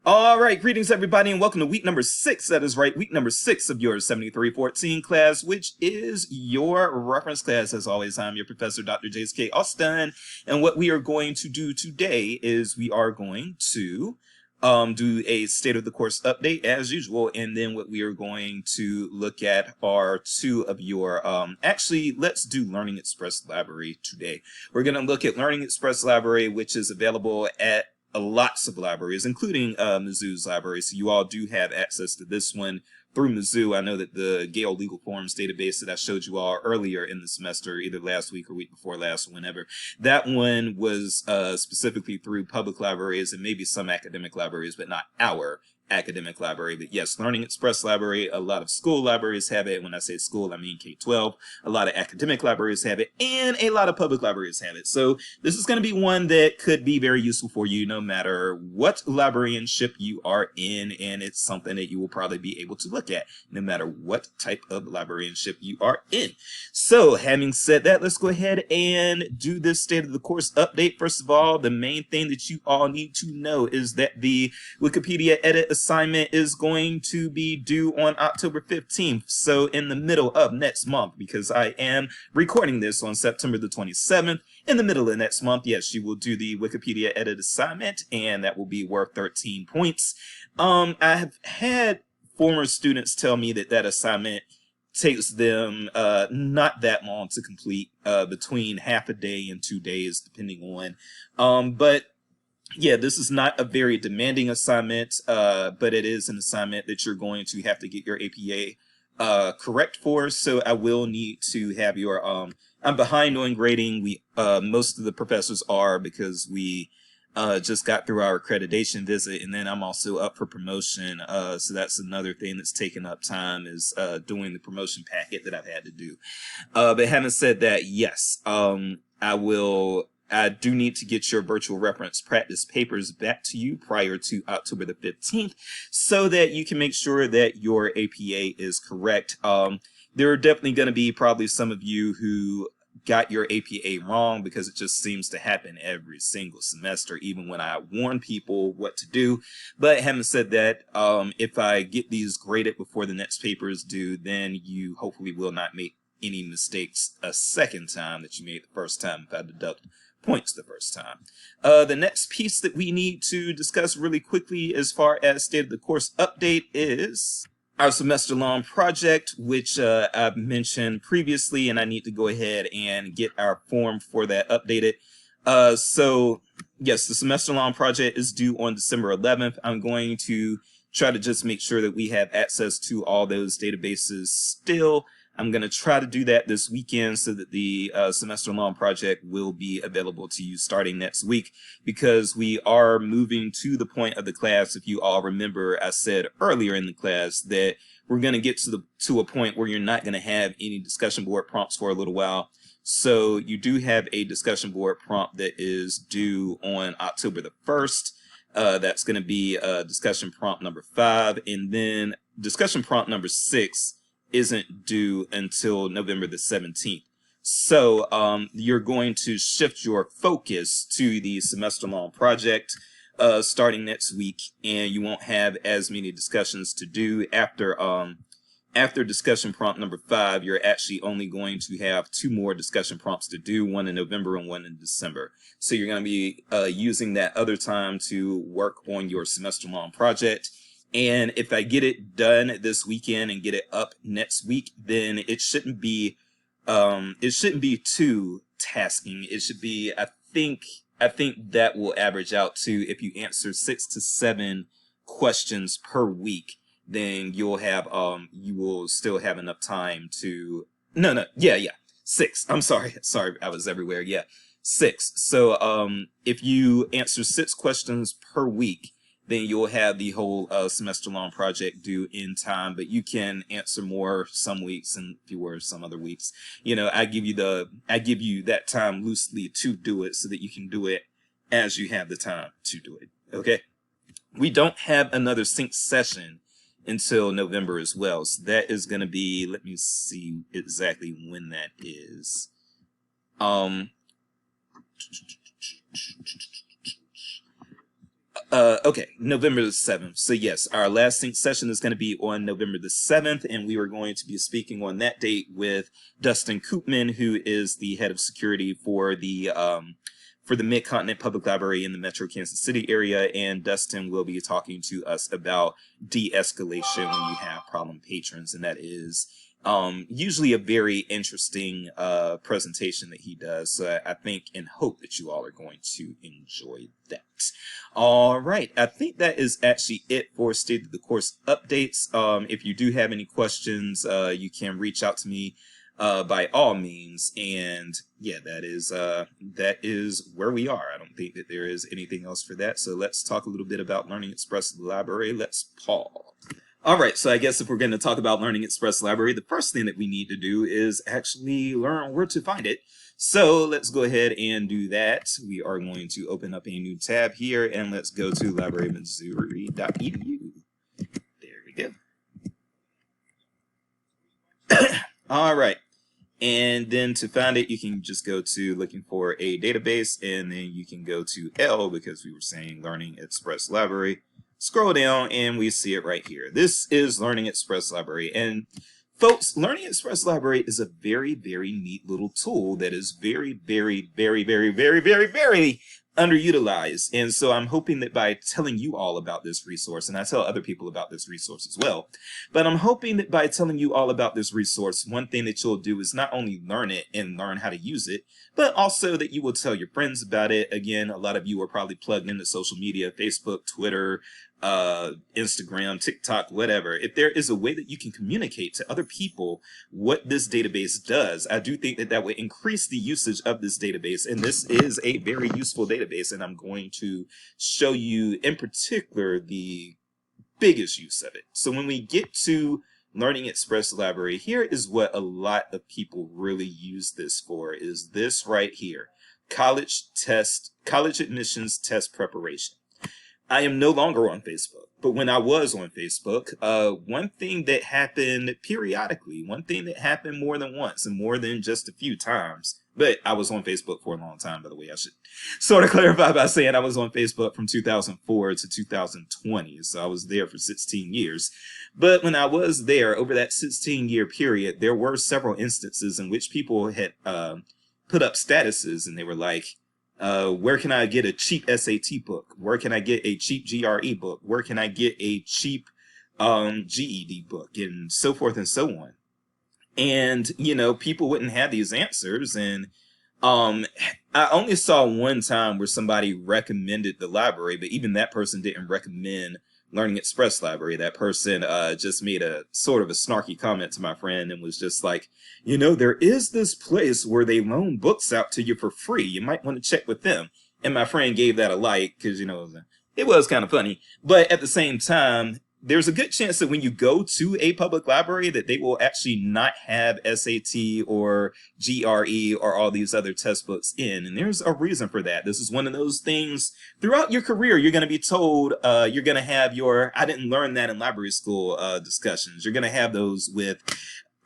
All right, greetings everybody, and welcome to week number 6. That is right, week number 6 of your 7314 class, which is your reference class. As always, I'm your professor, Dr. J.S.K. Austin, and what we are going to do today is we are going to do a state of the course update as usual, and then what we are going to look at are two of your, actually, let's do Learning Express Library today. We're going to look at Learning Express Library, which is available at lots of libraries, including Mizzou's library. So you all do have access to this one through Mizzou. I know that the Gale Legal Forms database that I showed you all earlier in the semester, either last week or week before last, or whenever, that one was specifically through public libraries and maybe some academic libraries, but not our academic library. But yes, Learning Express Library, a lot of school libraries have it. When I say school, I mean K-12. A lot of academic libraries have it, and a lot of public libraries have it. So this is going to be one that could be very useful for you no matter what librarianship you are in, and it's something that you will probably be able to look at no matter what type of librarianship you are in. So having said that, let's go ahead and do this state of the course update. First of all, the main thing that you all need to know is that the Wikipedia edit assignment is going to be due on October 15th, so in the middle of next month, because I am recording this on September the 27th. In the middle of next month, yes, you will do the Wikipedia edit assignment, and that will be worth 13 points. I have had former students tell me that that assignment takes them not that long to complete, between half a day and 2 days, depending on. But yeah, this is not a very demanding assignment, but it is an assignment that you're going to have to get your APA correct for. So I will need to have your, I'm behind on grading. Most of the professors are, because we just got through our accreditation visit, and then I'm also up for promotion. So that's another thing that's taken up time, is doing the promotion packet that I've had to do. But having said that, yes, I do need to get your virtual reference practice papers back to you prior to October the 15th so that you can make sure that your APA is correct. There are definitely going to be probably some of you who got your APA wrong, because it just seems to happen every single semester, even when I warn people what to do. But having said that, if I get these graded before the next paper is due, then you hopefully will not make any mistakes a second time that you made the first time if I deduct points the first time. The next piece that we need to discuss really quickly as far as state of the course update is our semester-long project, which I've mentioned previously, and I need to go ahead and get our form for that updated. So yes, the semester-long project is due on December 11th. I'm going to try to just make sure that we have access to all those databases still. I'm going to try to do that this weekend so that the semester-long project will be available to you starting next week, because we are moving to the point of the class. If you all remember, I said earlier in the class that we're going to get to a point where you're not going to have any discussion board prompts for a little while. So you do have a discussion board prompt that is due on October the 1st. That's going to be discussion prompt number 5, and then discussion prompt number 6 isn't due until November the 17th. So you're going to shift your focus to the semester-long project starting next week, and you won't have as many discussions to do. After discussion prompt number 5, you're actually only going to have 2 more discussion prompts to do, one in November and one in December. So you're going to be using that other time to work on your semester-long project. And if I get it done this weekend and get it up next week, then it shouldn't be too tasking. It should be, I think that will average out to, if you answer 6 to 7 questions per week, then you will still have enough time to, yeah, 6. I'm sorry, I was everywhere. Yeah, 6. So if you answer 6 questions per week, then you'll have the whole semester-long project due in time. But you can answer more some weeks and fewer some other weeks. You know, I give you that time loosely to do it so that you can do it as you have the time to do it. Okay. We don't have another sync session until November as well. So that is going to be, let me see exactly when that is. Okay, November the 7th. So yes, our last sync session is going to be on November the 7th, and we are going to be speaking on that date with Dustin Koopman, who is the head of security for the Mid-Continent Public Library in the Metro Kansas City area, and Dustin will be talking to us about de-escalation when you have problem patrons, and that is usually a very interesting presentation that he does. So I think and hope that you all are going to enjoy that. All right, I think that is actually it for State of the Course updates. If you do have any questions, you can reach out to me by all means. And yeah, that is where we are. I don't think that there is anything else for that. So let's talk a little bit about Learning Express Library. Let's pause. All right, so I guess if we're going to talk about Learning Express Library, the first thing that we need to do is actually learn where to find it. So let's go ahead and do that. We are going to open up a new tab here, and let's go to librarymissouri.edu. There we go. All right. And then to find it, you can just go to looking for a database, and then you can go to L because we were saying Learning Express Library. Scroll down and we see it right here. This is Learning Express Library. And folks, Learning Express Library is a very, very neat little tool that is very, very, very, very, very, very, very underutilized. And so I'm hoping that by telling you all about this resource, and I tell other people about this resource as well, but I'm hoping that by telling you all about this resource, one thing that you'll do is not only learn it and learn how to use it, but also that you will tell your friends about it. Again, a lot of you are probably plugged into social media, Facebook, Twitter, Instagram, TikTok, whatever. If there is a way that you can communicate to other people what this database does, I do think that that would increase the usage of this database. And this is a very useful database, and I'm going to show you in particular the biggest use of it. So when we get to Learning Express Library, here is what a lot of people really use this for, is this right here, college admissions test preparation. I am no longer on Facebook, but when I was on Facebook, one thing that happened periodically, one thing that happened more than once and more than just a few times, but I was on Facebook for a long time, by the way. I should sort of clarify by saying I was on Facebook from 2004 to 2020, so I was there for 16 years. But when I was there, over that 16-year period, there were several instances in which people had put up statuses, and they were like, where can I get a cheap SAT book? Where can I get a cheap GRE book? Where can I get a cheap GED book? And so forth and so on. And, you know, people wouldn't have these answers. And I only saw one time where somebody recommended the library, but even that person didn't recommend Learning Express Library. That person just made a sort of a snarky comment to my friend and was just like, you know, there is this place where they loan books out to you for free. You might want to check with them. And my friend gave that a like because, you know, it was kind of funny. But at the same time, there's a good chance that when you go to a public library that they will actually not have SAT or GRE or all these other test books in. And there's a reason for that. This is one of those things throughout your career, you're going to be told, you're going to have your, I didn't learn that in library school discussions. You're going to have those with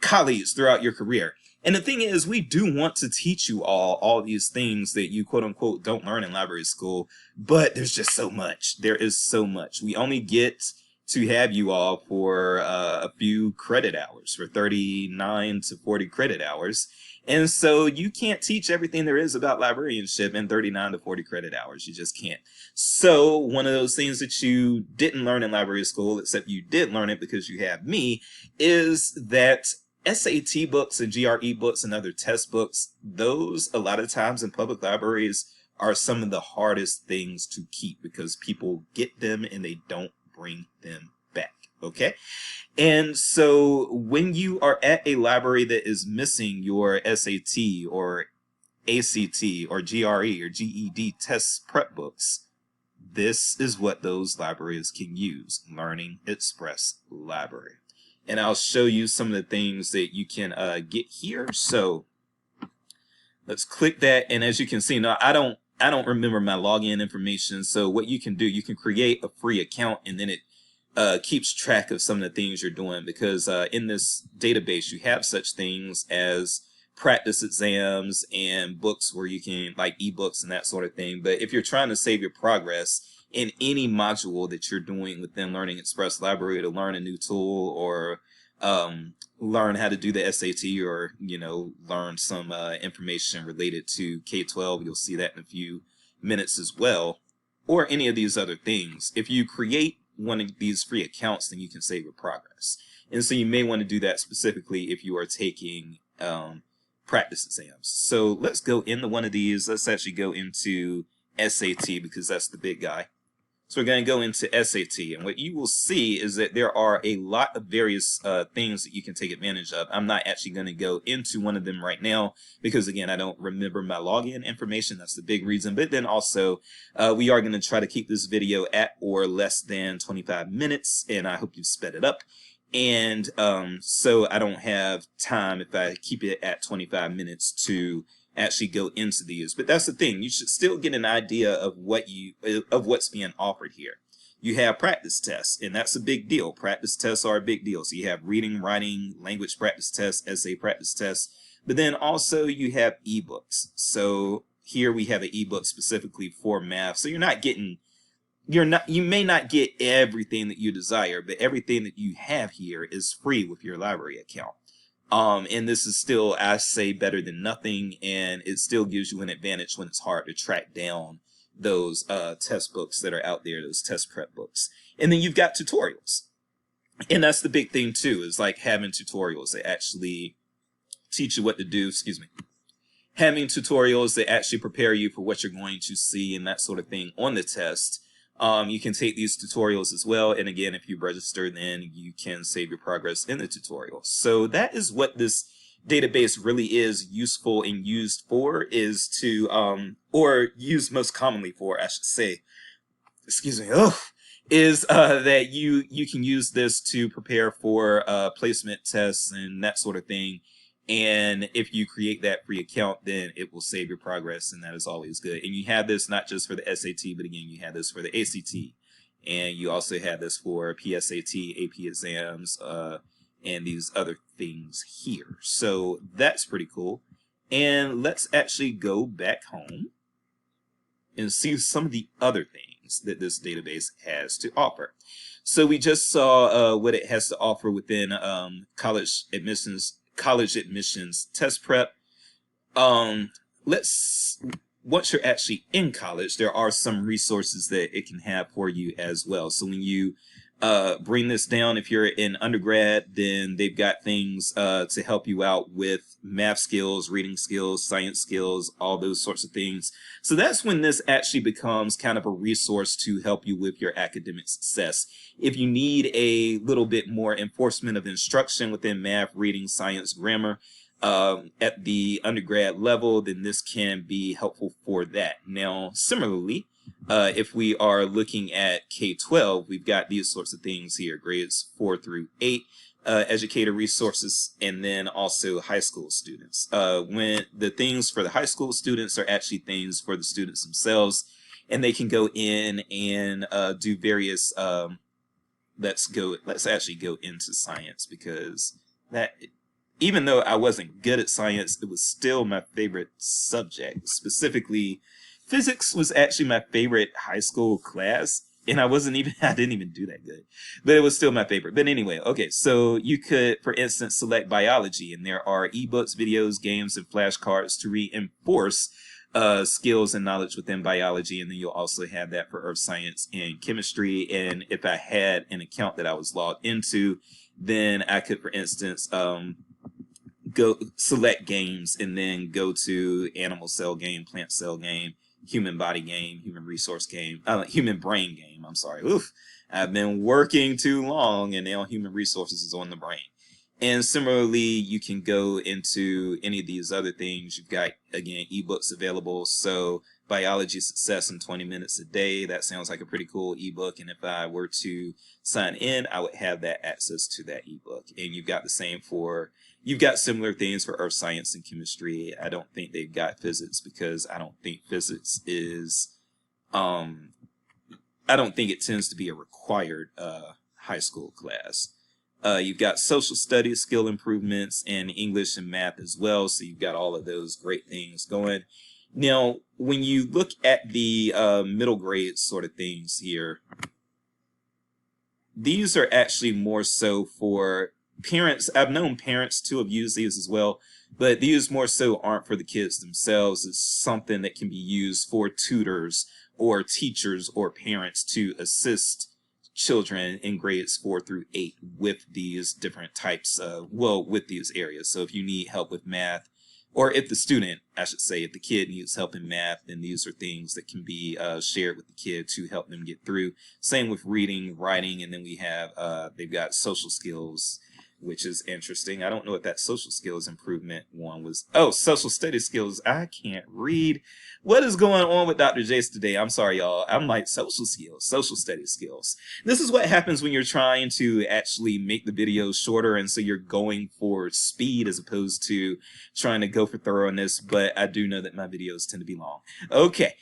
colleagues throughout your career. And the thing is, we do want to teach you all these things that you quote unquote don't learn in library school, but there's just so much. There is so much. We only get to have you all for a few credit hours, for 39 to 40 credit hours. And so you can't teach everything there is about librarianship in 39 to 40 credit hours. You just can't. So one of those things that you didn't learn in library school, except you did learn it because you have me, is that SAT books and GRE books and other test books, those a lot of times in public libraries are some of the hardest things to keep because people get them and they don't bring them back. Okay. And so when you are at a library that is missing your SAT or ACT or GRE or GED test prep books, this is what those libraries can use, Learning Express Library. And I'll show you some of the things that you can get here. So let's click that. And as you can see, now I don't remember my login information. So what you can do, you can create a free account and then it keeps track of some of the things you're doing because in this database, you have such things as practice exams and books where you can like ebooks and that sort of thing. But if you're trying to save your progress in any module that you're doing within Learning Express Library to learn a new tool, or learn how to do the SAT, or learn some information related to K-12. You'll see that in a few minutes as well, or any of these other things. If you create one of these free accounts, then you can save your progress. And so you may want to do that specifically if you are taking practice exams. So let's go into one of these. Let's actually go into SAT, because that's the big guy. So we're going to go into SAT, and what you will see is that there are a lot of various things that you can take advantage of. I'm not actually going to go into one of them right now because, again, I don't remember my login information. That's the big reason. But then also, we are going to try to keep this video at or less than 25 minutes, and I hope you've sped it up. And so I don't have time, if I keep it at 25 minutes, to actually go into these. But that's the thing, you should still get an idea of what's being offered here. You have practice tests, and that's a big deal. Practice tests are a big deal. So you have reading, writing, language practice tests, essay practice tests, but then also you have ebooks. So here we have an ebook specifically for math. So you may not get everything that you desire, but everything that you have here is free with your library account. And this is still, I say, better than nothing, and it still gives you an advantage when it's hard to track down those test books that are out there, those test prep books. And then you've got tutorials. And that's the big thing too, is like having tutorials that actually teach you what to do, having tutorials that actually prepare you for what you're going to see and that sort of thing on the test. You can take these tutorials as well, and again, if you register, then you can save your progress in the tutorials. So that is what this database really is useful and used for, is to, or used most commonly for, I should say, is that you can use this to prepare for placement tests and that sort of thing. And if you create that free account, then it will save your progress, and that is always good. And you have this not just for the SAT, but again, you have this for the ACT, and you also have this for PSAT, AP exams, and these other things here. So that's pretty cool. And let's actually go back home and see some of the other things that this database has to offer. So we just saw what it has to offer within college admissions test prep. Once you're actually in college, there are some resources that it can have for you as well. So when you bring this down, if you're in undergrad, then they've got things to help you out with math skills, reading skills, science skills, all those sorts of things. So that's when this actually becomes kind of a resource to help you with your academic success. If you need a little bit more enforcement of instruction within math, reading, science, grammar at the undergrad level, then this can be helpful for that. Now, similarly, if we are looking at K-12, we've got these sorts of things here, grades 4 through 8, educator resources, and then also high school students. When the things for the high school students are actually things for the students themselves, and they can go in and do various, let's actually go into science, because that, even though I wasn't good at science, it was still my favorite subject. Specifically, physics was actually my favorite high school class, and I didn't even do that good, but it was still my favorite. But anyway, okay, so you could, for instance, select biology, and there are ebooks, videos, games, and flashcards to reinforce skills and knowledge within biology, and then you'll also have that for earth science and chemistry. And if I had an account that I was logged into, then I could, for instance, go select games and then go to animal cell game, plant cell game, human body game, human resource game, human brain game. I'm sorry. Oof. I've been working too long, and now human resources is on the brain. And similarly, you can go into any of these other things. You've got, again, ebooks available. So biology success in 20 minutes a day. That sounds like a pretty cool ebook. And if I were to sign in, I would have that access to that ebook. And you've got the same you've got similar things for earth science and chemistry. I don't think they've got physics, because I don't think physics is, I don't think it tends to be a required high school class. You've got social studies, skill improvements, and English and math as well. So you've got all of those great things going. Now, when you look at the middle grade sort of things here, these are actually more so for parents. I've known parents to have used these as well, but these more so aren't for the kids themselves. It's something that can be used for tutors or teachers or parents to assist children in grades 4 through 8 with these different types of, well, with these areas. So if you need help with math, or if the student, I should say, if the kid needs help in math, then these are things that can be shared with the kid to help them get through. Same with reading, writing, and then we have, they've got social skills, which is interesting. I don't know if that social skills improvement one was, oh, social studies skills. I can't read. What is going on with Dr. Jace today? I'm sorry, y'all. I'm like social skills, social studies skills. This is what happens when you're trying to actually make the videos shorter, and so you're going for speed as opposed to trying to go for thoroughness, but I do know that my videos tend to be long. Okay,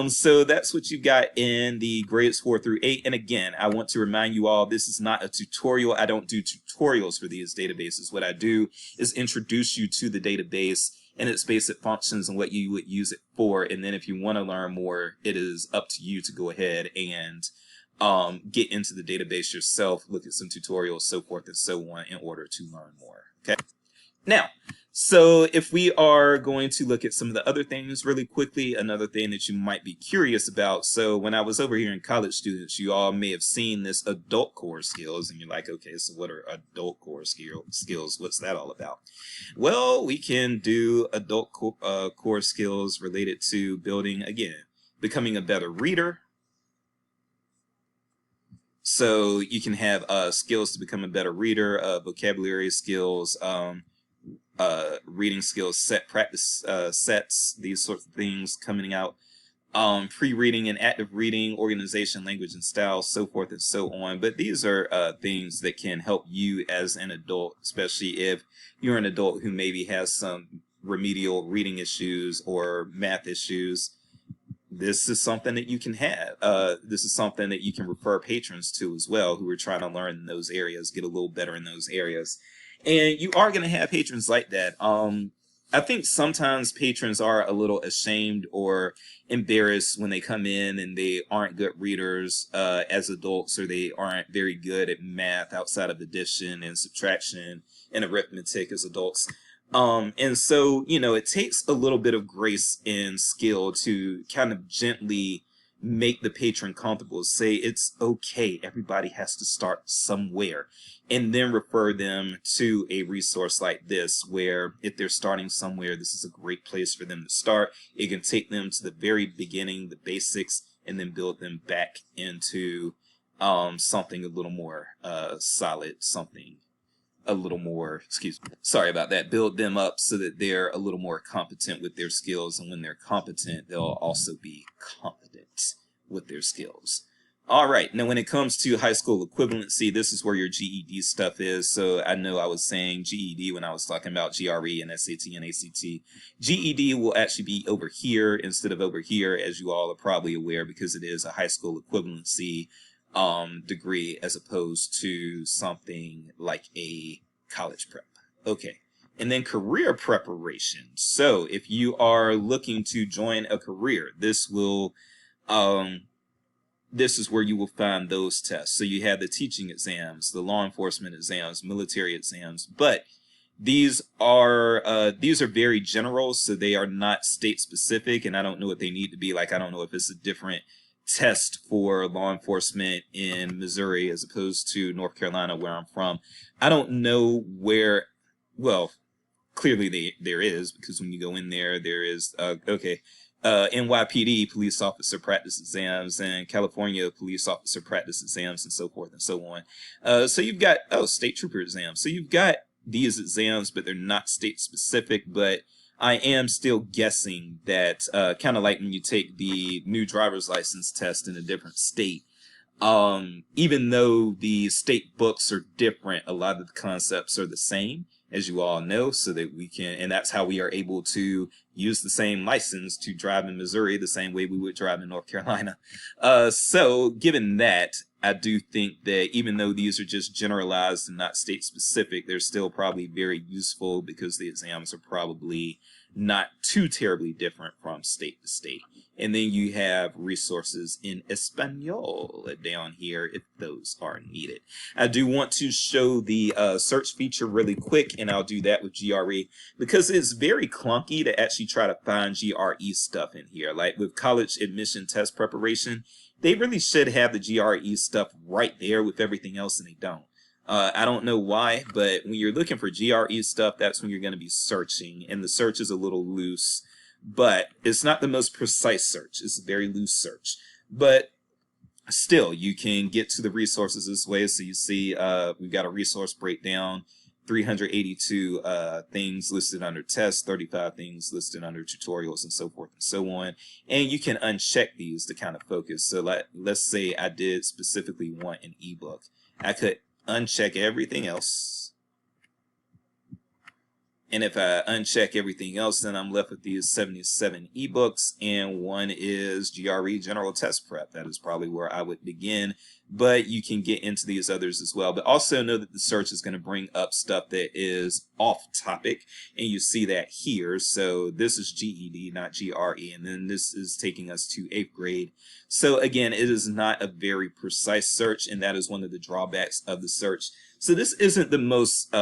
so that's what you got in the grades 4 through 8. And again, I want to remind you all, this is not a tutorial. I don't do tutorials for these databases. What I do is introduce you to the database and its basic functions and what you would use it for. And then if you want to learn more, it is up to you to go ahead and get into the database yourself, look at some tutorials, so forth and so on, in order to learn more. Okay. Now, so if we are going to look at some of the other things really quickly, another thing that you might be curious about. So when I was over here in college students, you all may have seen this adult core skills, and you're like, okay, so what are adult core skills? What's that all about? Well, we can do adult core skills related to building, again, becoming a better reader. So you can have skills to become a better reader, vocabulary skills, reading skills, practice sets, these sorts of things coming out, pre-reading and active reading, organization, language and style, so forth and so on. But these are things that can help you as an adult, especially if you're an adult who maybe has some remedial reading issues or math issues. This is something that you can have. This is something that you can refer patrons to as well, who are trying to learn in those areas, get a little better in those areas. And you are going to have patrons like that. I think sometimes patrons are a little ashamed or embarrassed when they come in and they aren't good readers as adults, or they aren't very good at math outside of addition and subtraction and arithmetic as adults. And so, you know, it takes a little bit of grace and skill to kind of gently make the patron comfortable. Say it's okay, everybody has to start somewhere, and then refer them to a resource like this, where if they're starting somewhere, this is a great place for them to start. It can take them to the very beginning, the basics, and then build them back into something a little more solid, something a little more, excuse me, sorry about that, build them up so that they're a little more competent with their skills. And when they're competent, they'll also be competent with their skills. All right, now when it comes to high school equivalency, this is where your GED stuff is. So I know I was saying GED when I was talking about GRE and SAT and ACT. GED will actually be over here instead of over here, as you all are probably aware, because it is a high school equivalency degree as opposed to something like a college prep. Okay. And then career preparation. So if you are looking to join a career, this will this is where you will find those tests. So you have the teaching exams, the law enforcement exams, military exams, but these are very general, so they are not state specific, and I don't know what they need to be. Like, I don't know if it's a different test for law enforcement in Missouri as opposed to North Carolina, where I'm from. I don't know where, well, clearly there is, because when you go in there, there is, NYPD police officer practice exams and California police officer practice exams and so forth and so on. So you've got, state trooper exams. So you've got these exams, but they're not state specific, but I am still guessing that kind of like when you take the new driver's license test in a different state, even though the state books are different, a lot of the concepts are the same, as you all know, so that we can, and that's how we are able to use the same license to drive in Missouri the same way we would drive in North Carolina. So given that, I do think that even though these are just generalized and not state specific, they're still probably very useful, because the exams are probably not too terribly different from state to state. And then you have resources in Espanol down here if those are needed. I do want to show the search feature really quick, and I'll do that with GRE because it's very clunky to actually try to find GRE stuff in here. Like with college admission test preparation, they really should have the GRE stuff right there with everything else, and they don't. I don't know why, but when you're looking for GRE stuff, that's when you're going to be searching, and the search is a little loose, but it's not the most precise search. It's a very loose search, but still, you can get to the resources this way. So you see we've got a resource breakdown, 382 things listed under tests, 35 things listed under tutorials, and so forth and so on. And you can uncheck these to kind of focus. So let's say I did specifically want an ebook. I could uncheck everything else, and if I uncheck everything else, then I'm left with these 77 ebooks, and one is GRE General Test Prep. That is probably where I would begin, but you can get into these others as well. But also know that the search is going to bring up stuff that is off topic, and you see that here. So this is GED, not GRE, and then this is taking us to 8th grade. So again, it is not a very precise search, and that is one of the drawbacks of the search. So this isn't the most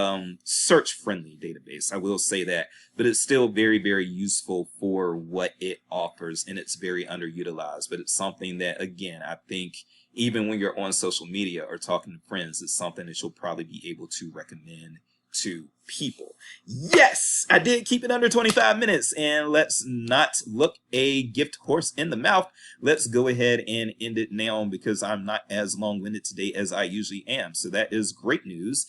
search-friendly database, I will say that, but it's still very, very useful for what it offers, and it's very underutilized. But it's something that, again, I think even when you're on social media or talking to friends, it's something that you'll probably be able to recommend to people. Yes, I did keep it under 25 minutes, and let's not look a gift horse in the mouth. Let's go ahead and end it now because I'm not as long-winded today as I usually am. So that is great news.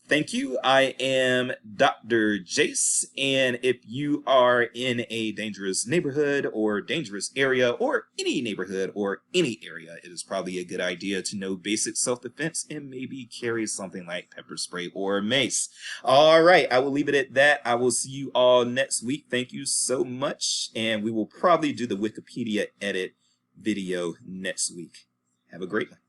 Thank you. I am Dr. Jace, and if you are in a dangerous neighborhood or dangerous area or any neighborhood or any area, it is probably a good idea to know basic self-defense and maybe carry something like pepper spray or mace. All right, I will leave it at that. I will see you all next week. Thank you so much, and we will probably do the Wikipedia edit video next week. Have a great one.